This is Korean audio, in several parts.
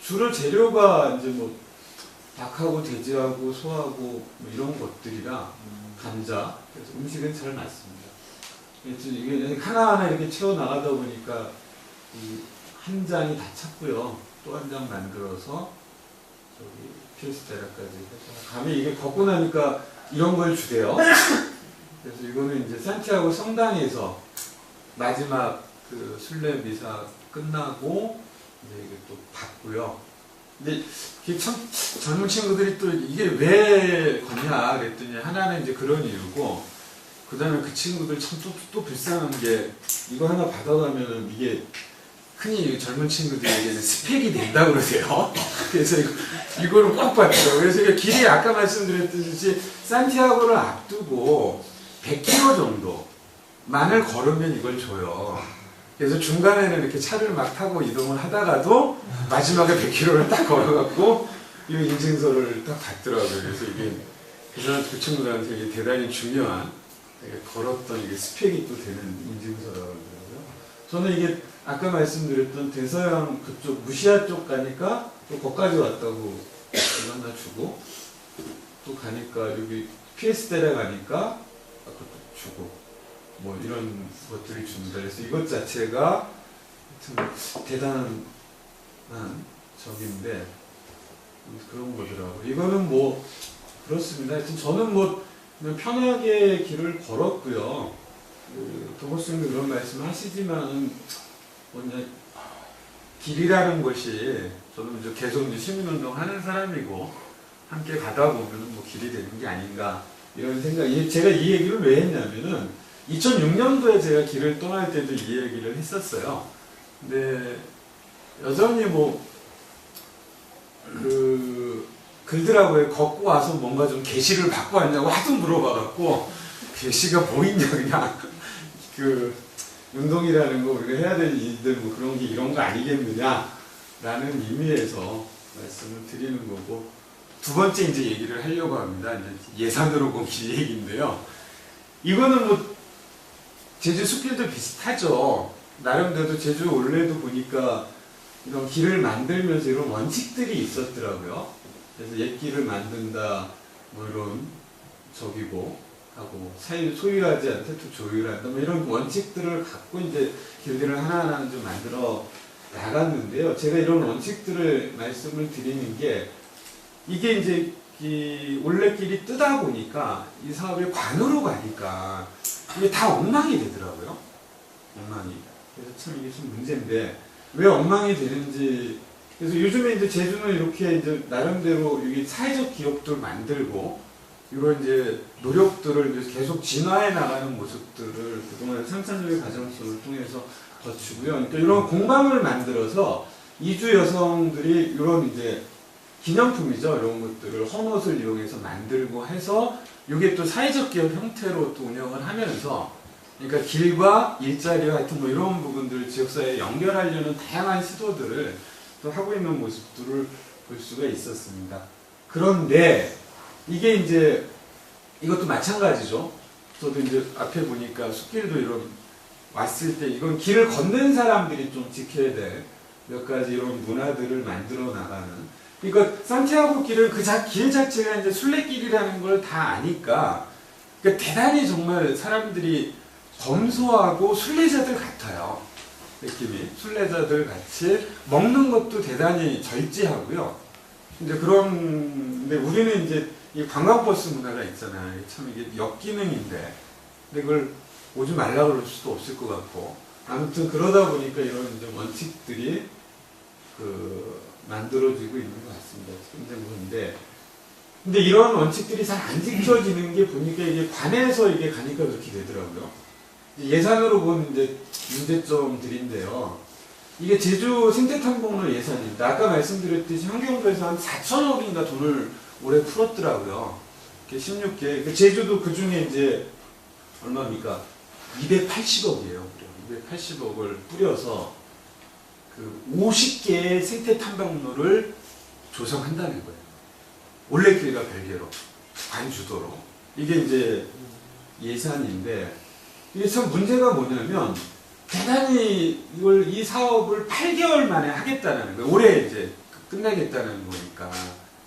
주로 재료가 이제 뭐 닭하고 돼지하고 소하고 뭐 이런 것들이라 감자. 그래서 음식은 잘 맞습니다. 그래서 이게 하나하나 이렇게 채워 나가다 보니까 이 한 장이 다 찼고요. 또 한 장 만들어서 저기 피에스테라까지 해서 감히 이게 걷고 나니까 이런 걸 주대요. 그래서 이거는 이제 산티아고 성당에서 마지막 그 순례 미사 끝나고 이제 이게 또 받고요. 근데 이게 참 젊은 친구들이 또 이게 왜 걷냐 그랬더니 하나는 이제 그런 이유고, 그 다음에 그 친구들 참 또 불쌍한 게 이거 하나 받아가면은 이게 흔히 젊은 친구들에게는 스펙이 된다고 그러세요. 그래서 이거를 꼭 받더라고요. 그래서 이게 길이 아까 말씀드렸듯이 산티아고를 앞두고 100km 정도만을 걸으면 이걸 줘요. 그래서 중간에는 이렇게 차를 막 타고 이동을 하다가도 마지막에 100km를 딱 걸어갖고 이 인증서를 딱 받더라고요. 그래서 이게 그 친구들한테 이게 대단히 중요한, 걸었던 이게 스펙이 또 되는 인증서라고 그러더라고요. 저는 이게 아까 말씀드렸던 대서양 그쪽 무시아 쪽 가니까 또 거기까지 왔다고 이거 하나 주고, 또 가니까 여기 피에스테라 가니까 그것도 주고, 뭐 이런 것들이 줍니다. 그래서 이것 자체가 하여튼 대단한 적인데 그런 거더라고요. 이거는 뭐 그렇습니다. 하여튼 저는 뭐 그냥 편하게 길을 걸었고요. 도보스님도 그런 말씀 하시지만은 뭐냐, 길이라는 것이 저는 이제 계속 이제 시민운동 하는 사람이고 함께 가다 보면 뭐 길이 되는 게 아닌가 이런 생각이, 제가 이 얘기를 왜 했냐면은 2006년도에 제가 길을 떠날 때도 이 얘기를 했었어요. 근데 여전히 뭐 글더라고요. 걷고 와서 뭔가 좀 계시를 받고 왔냐고 하도 물어봐갖고, 계시가 뭐 있냐, 그냥 운동이라는 거 우리가 해야 될 일들 뭐 그런 게 이런 거 아니겠느냐 라는 의미에서 말씀을 드리는 거고, 두 번째 이제 얘기를 하려고 합니다. 이제 예산으로 본 길 얘기인데요. 이거는 뭐 제주 숲길도 비슷하죠. 나름대로 제주 올레도 보니까 이런 길을 만들면서 이런 원칙들이 있었더라고요. 그래서 옛길을 만든다, 뭐 이런 적이고 하고, 소유하지 않되 또 조율한다, 뭐 이런 원칙들을 갖고 이제 길들을 하나하나 좀 만들어 나갔는데요. 제가 이런 원칙들을 말씀을 드리는 게, 이게 이제 이 올레길이 뜨다 보니까 이 사업이 관으로 가니까 이게 다 엉망이 되더라고요. 엉망이. 그래서 참 이게 좀 문제인데, 왜 엉망이 되는지. 그래서 요즘에 이제 제주는 이렇게 이제 나름대로 여기 사회적 기업들 만들고 이런 이제 노력들을 이제 계속 진화해 나가는 모습들을 그동안 생산적인 과정 속을 통해서 거치고요. 그러니까 이런 공방을 만들어서 이주 여성들이 이런 이제 기념품이죠. 이런 것들을 헌옷을 이용해서 만들고 해서 이게 또 사회적 기업 형태로 또 운영을 하면서, 그러니까 길과 일자리와 하여튼 뭐 이런 부분들을 지역사회에 연결하려는 다양한 시도들을 또 하고 있는 모습들을 볼 수가 있었습니다. 그런데 이게 이제 이것도 마찬가지죠. 저도 이제 앞에 보니까 숲길도 이런 왔을 때 이건 길을 걷는 사람들이 좀 지켜야 될 몇 가지 이런 문화들을 만들어 나가는. 그러니까 산티아고 길은 길 자체가 이제 순례길이라는 걸 다 아니까, 그러니까 대단히 정말 사람들이 검소하고 순례자들 같아요. 느낌이 순례자들 같이, 먹는 것도 대단히 절제하고요. 이제 근데 우리는 이제 이 관광버스 문화가 있잖아요. 참 이게 역기능인데, 근데 그걸 오지 말라고 그럴 수도 없을 것 같고, 아무튼 그러다 보니까 이런 이제 원칙들이 만들어지고 있는 것 같습니다. 근데 이런 원칙들이 잘 안 지켜지는 게 보니까 이게 관에서 이게 가니까 그렇게 되더라고요. 예산으로 본 이제 문제점들인데요. 이게 제주 생태탐복로 예산입니다. 아까 말씀드렸듯이 환경부에서 한 4천억인가 돈을 올해 풀었더라고요. 16개. 제주도 그 중에 이제 얼마입니까? 280억이에요. 280억을 뿌려서 50개의 생태탐방로를 조성한다는 거예요. 올레길과 별개로, 관주도로. 이게 이제 예산인데, 이게 참 문제가 뭐냐면, 대단히 이 사업을 8개월 만에 하겠다는 거예요. 올해 이제 끝내겠다는 거니까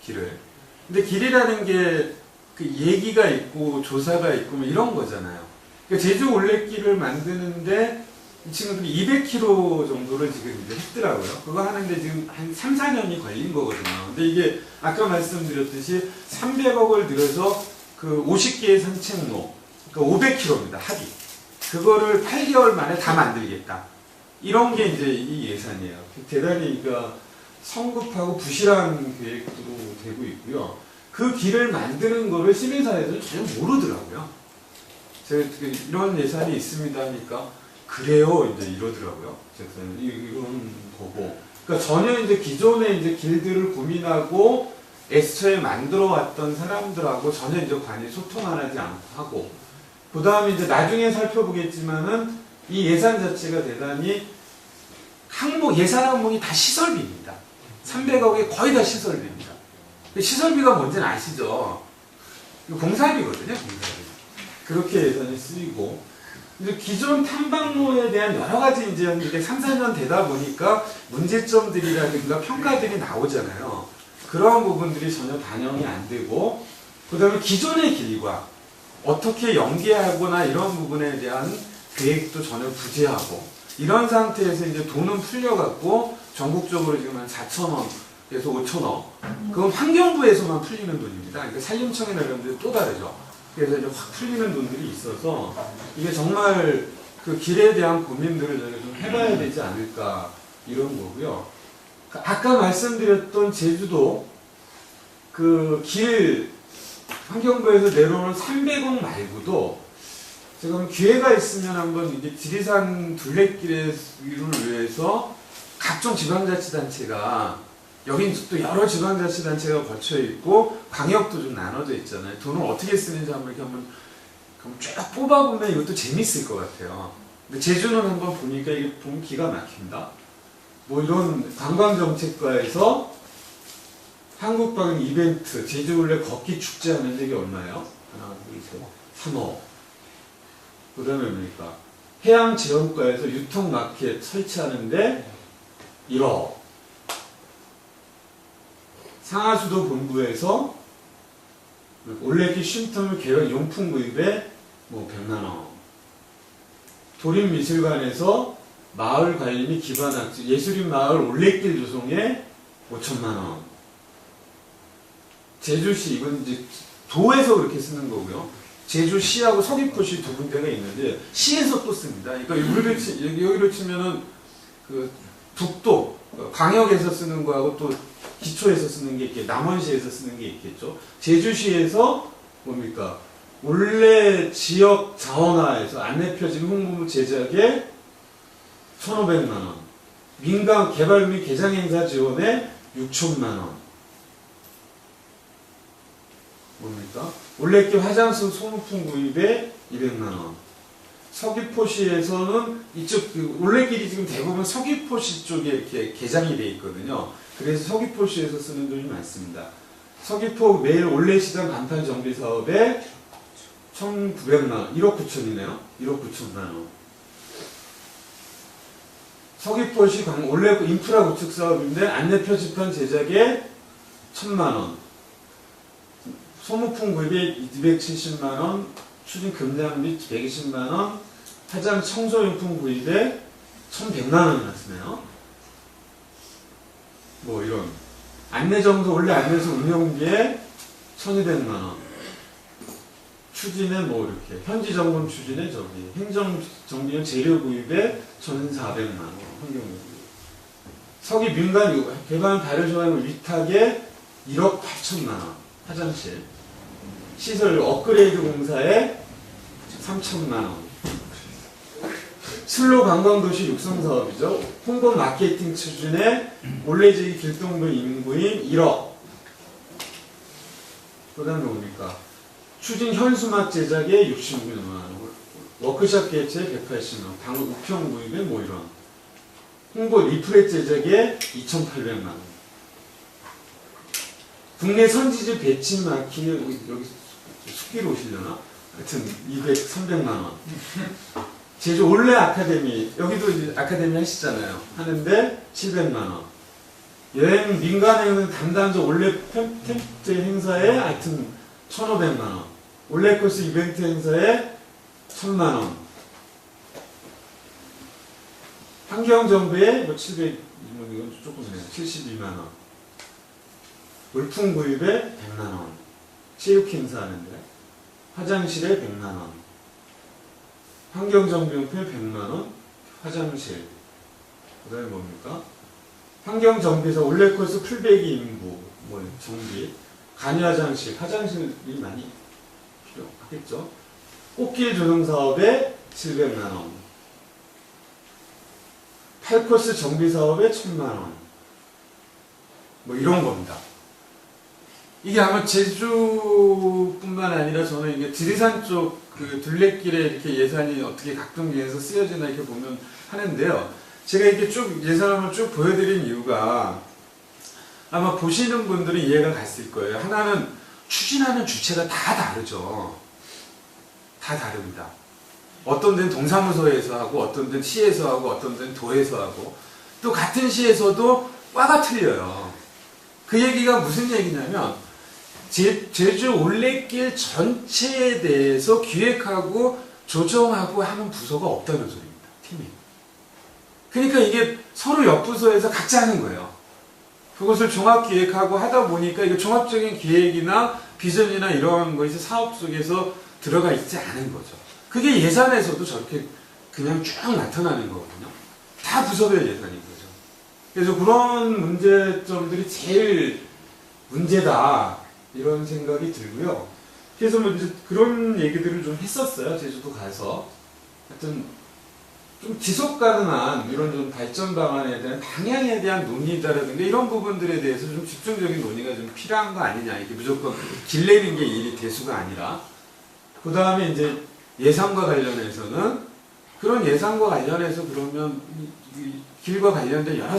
길을. 근데 길이라는 게 그 얘기가 있고 조사가 있고 뭐 이런 거잖아요. 그러니까 제주 올레길을 만드는데 이 친구들이 200km 정도를 지금 이제 했더라고요. 그거 하는데 지금 한 3, 4년이 걸린 거거든요. 근데 이게 아까 말씀드렸듯이 300억을 들여서 그 50개의 산책로, 그러니까 500km입니다. 합이. 그거를 8개월 만에 다 만들겠다. 이런 게 이제 이 예산이에요. 대단히 그러니까 성급하고 부실한 계획도 되고 있고요. 그 길을 만드는 거를 시민사회에서는 전혀 모르더라고요. 제가 이런 예산이 있습니다 하니까 그래요 이제 이러더라고요. 그래서 이런 거고. 그러니까 전혀 이제 기존의 이제 길들을 고민하고 애초에 만들어 왔던 사람들하고 전혀 이제 관이 소통 안 하지 않고 하고. 그 다음에 이제 나중에 살펴보겠지만은 이 예산 자체가 대단히 예산 항목이 다 시설비입니다. 300억이 거의 다 시설비입니다. 시설비가 뭔지는 아시죠? 공사비거든요, 공사비. 그렇게 예산이 쓰이고. 이제 기존 탐방로에 대한 여러 가지 이제 이렇게 3, 4년 되다 보니까 문제점들이라든가 평가들이 나오잖아요. 그러한 부분들이 전혀 반영이 안 되고, 그 다음에 기존의 길과 어떻게 연계하거나 이런 부분에 대한 계획도 전혀 부재하고, 이런 상태에서 이제 돈은 풀려갖고 전국적으로 지금 한 4,000원에서 5,000원. 그건 환경부에서만 풀리는 돈입니다. 그러니까 산림청이나 이런 데 또 다르죠. 그래서 이제 확 풀리는 돈들이 있어서 이게 정말 그 길에 대한 고민들을 저희가 좀 해봐야 되지 않을까 이런 거고요. 아까 말씀드렸던 제주도 그 길 환경부에서 내려오는 300억 말고도 지금 기회가 있으면 한번 이게 지리산 둘레길을 위해서 각종 지방자치단체가 여긴 또 여러 지방자치단체가 거쳐 있고 광역도 좀 나눠져 있잖아요. 돈을 어떻게 쓰는지 한번 이렇게 한번 쫙 뽑아보면 이것도 재밌을 것 같아요. 근데 제주는 한번 보니까 이게 보면 기가 막힌다. 뭐 이런 관광정책과에서 한국방 이벤트 제주올레 걷기 축제 하는데 이게 얼마예요? 하나, 둘, 셋, 3억. 그 다음에 뭡니까? 해양체험과에서 유통마켓 설치하는데 1억. 상하수도 본부에서 올레길 쉼터물 개혁 용품 구입에 뭐 100만원. 도림미술관에서 마을 관리 및 기반학습 예술인 마을 올레길 조성에 5천만원. 제주시, 이건 이제 도에서 그렇게 쓰는 거고요. 제주시하고 서귀포시 두 군데가 있는데 시에서 또 씁니다. 그러니까 여기로 치면은 그 북도 광역에서 쓰는 거하고 또 기초에서 쓰는 게 있겠, 남원시에서 쓰는 게 있겠죠. 제주시에서 뭡니까? 원래 지역 자원화에서 안내표지 홍보 제작에 1,500만원. 민간 개발 및 개장 행사 지원에 6천만원. 뭡니까? 올레길 화장실 소모품 구입에 200만원. 서귀포시에서는 이쪽 올레길이 지금 대부분 서귀포시 쪽에 이렇게 개장이 돼 있거든요. 그래서 서귀포시에서 쓰는 돈이 많습니다. 서귀포 매일 올레시장 간판 정비 사업에 1,900만원, 1억 9천이네요. 1억 9천만원. 서귀포시 올레 인프라 구축 사업인데 안내 표지판 제작에 1,000만원. 소모품 구입에 270만원, 추진 금량 및 120만원, 화장 청소용품 구입에 1,100만원이 났으네요. 뭐 이런. 안내정서, 원래 안내서 운영비에 1,200만원. 추진에 뭐 이렇게. 현지점검 추진에 저기. 행정정비용 재료 구입에 1,400만원. 환경부. 서귀 민간 개발 발효조합 위탁에 1억 8천만원. 화장실. 시설 업그레이드 공사에 3천만원. 슬로 관광도시 육성 사업이죠. 홍보 마케팅 추진에 올레지기 길동도 인구인 1억. 그 다음에 뭡니까? 추진 현수막 제작에 69만원. 워크숍 개최 180만원. 방금 우편 구입에 뭐 이런. 홍보 리프렛 제작에 2,800만원. 국내 선지지 배치 마킹에 여기 숙기로 오시려나? 하여튼 300만원. 제주 올레 아카데미, 여기도 이제 아카데미 하시잖아요. 하는데 700만원. 여행 민간 행사 담당자 올레 텐트 행사에 하여튼 1,500만 원. 올레 코스 이벤트 행사에 1,000만 원. 환경정비에 뭐 700, 이건 조금 되네요. 72만 원. 물품 구입에 100만 원. 체육 행사 하는데 화장실에 100만 원. 환경정비용품에 100만 원. 화장실. 그 다음에 뭡니까? 환경정비사 올레코스 풀베기 인부, 뭐 정비, 간이화장실, 화장실이 많이 필요하겠죠. 꽃길 조성 사업에 700만 원, 8코스 정비 사업에 1,000만 원, 뭐 이런 겁니다. 이게 아마 제주뿐만 아니라 저는 이게 지리산 쪽 그 둘레길에 이렇게 예산이 어떻게 각동기에서 쓰여지나 이렇게 보면 하는데요. 제가 이렇게 쭉 예산을 쭉 보여드린 이유가 아마 보시는 분들은 이해가 갔을 거예요. 하나는 추진하는 주체가 다 다르죠. 다 다릅니다. 어떤 데는 동사무소에서 하고 어떤 데는 시에서 하고 어떤 데는 도에서 하고 또 같은 시에서도 과가 틀려요. 그 얘기가 무슨 얘기냐면 제주 올레길 전체에 대해서 기획하고 조정하고 하는 부서가 없다는 소리입니다. 팀이. 그러니까 이게 서로 옆부서에서 각자 하는 거예요. 그것을 종합기획하고 하다 보니까 이게 종합적인 기획이나 비전이나 이런 것이 사업 속에서 들어가 있지 않은 거죠. 그게 예산에서도 저렇게 그냥 쭉 나타나는 거거든요. 다 부서별 예산인 거죠. 그래서 그런 문제점들이 제일 문제다 이런 생각이 들고요. 그래서 뭐 이제 그런 얘기들을 좀 했었어요. 제주도 가서. 하여튼 좀 지속 가능한 이런 좀 발전 방안에 대한 방향에 대한 논의다라든가 이런 부분들에 대해서 좀 집중적인 논의가 좀 필요한 거 아니냐. 이게 무조건 길 내리는 게 일이 대수가 아니라. 그 다음에 이제 예산과 관련해서는 그런 예산과 관련해서 그러면 이 길과 관련된 여러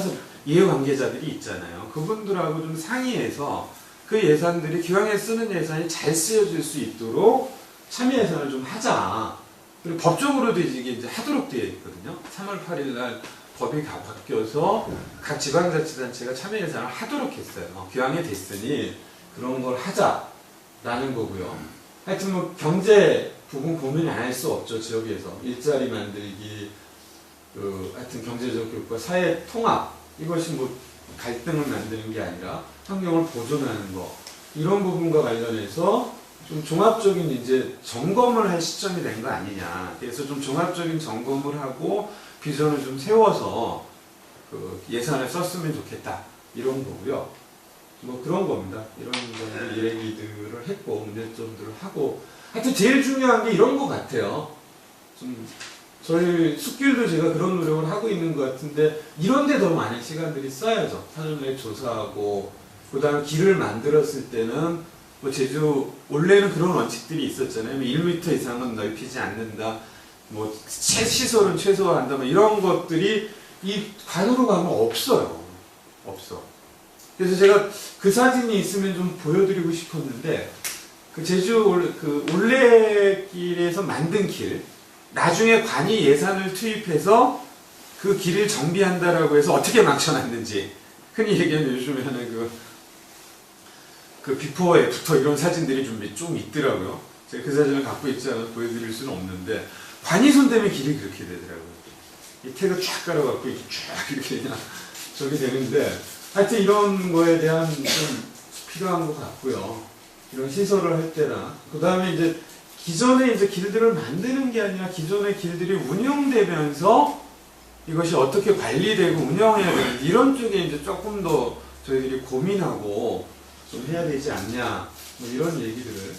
이해관계자들이 있잖아요. 그분들하고 좀 상의해서 그 예산들이 기왕에 쓰는 예산이 잘 쓰여질 수 있도록 참여 예산을 좀 하자. 그리고 법적으로도 이게 이제 하도록 되어 있거든요. 3월 8일 날 법이 바뀌어서 각 지방자치단체가 참여 예산을 하도록 했어요. 기왕에 됐으니 그런 걸 하자라는 거고요. 하여튼 뭐 경제 부분 고민을 안 할 수 없죠. 지역에서 일자리 만들기, 하여튼 경제적 교육과 사회 통합 이것이 뭐 갈등을 만드는 게 아니라 환경을 보존하는 거 이런 부분과 관련해서 좀 종합적인 이제 점검을 할 시점이 된 거 아니냐. 그래서 좀 종합적인 점검을 하고 비전을 좀 세워서 그 예산을 썼으면 좋겠다 이런 거고요. 뭐 그런 겁니다. 이런 얘기들을 했고 문제점들을 하고 하여튼 제일 중요한 게 이런 거 같아요. 좀 저희 숲길도 제가 그런 노력을 하고 있는 것 같은데 이런 데 더 많은 시간들이 써야죠. 사전에 조사하고 그 다음에 길을 만들었을 때는 뭐 제주 원래는 그런 원칙들이 있었잖아요. 1m 이상은 넓히지 않는다. 뭐 시설은 최소화한다. 뭐 이런 것들이 이 관으로 가면 없어요. 없어. 그래서 제가 그 사진이 있으면 좀 보여드리고 싶었는데 그 제주 그 올레길에서 만든 길 나중에 관이 예산을 투입해서 그 길을 정비한다라고 해서 어떻게 막혀놨는지 흔히 얘기하는 요즘에 하는 그 비포 애프터 이런 사진들이 좀 있더라고요. 제가 그 사진을 갖고 있지 않아서 보여드릴 수는 없는데 관이 손대면 길이 그렇게 되더라고요. 이 태그 쫙 깔아갖고 이렇게 쫙 이렇게 그냥 저기 되는데 하여튼 이런 거에 대한 좀 필요한 것 같고요. 이런 시설을 할 때나 그 다음에 이제 기존에 이제 길들을 만드는 게 아니라 기존의 길들이 운영되면서 이것이 어떻게 관리되고 운영해야 되는지 이런 쪽에 이제 조금 더 저희들이 고민하고 좀 해야 되지 않냐 뭐 이런 얘기들을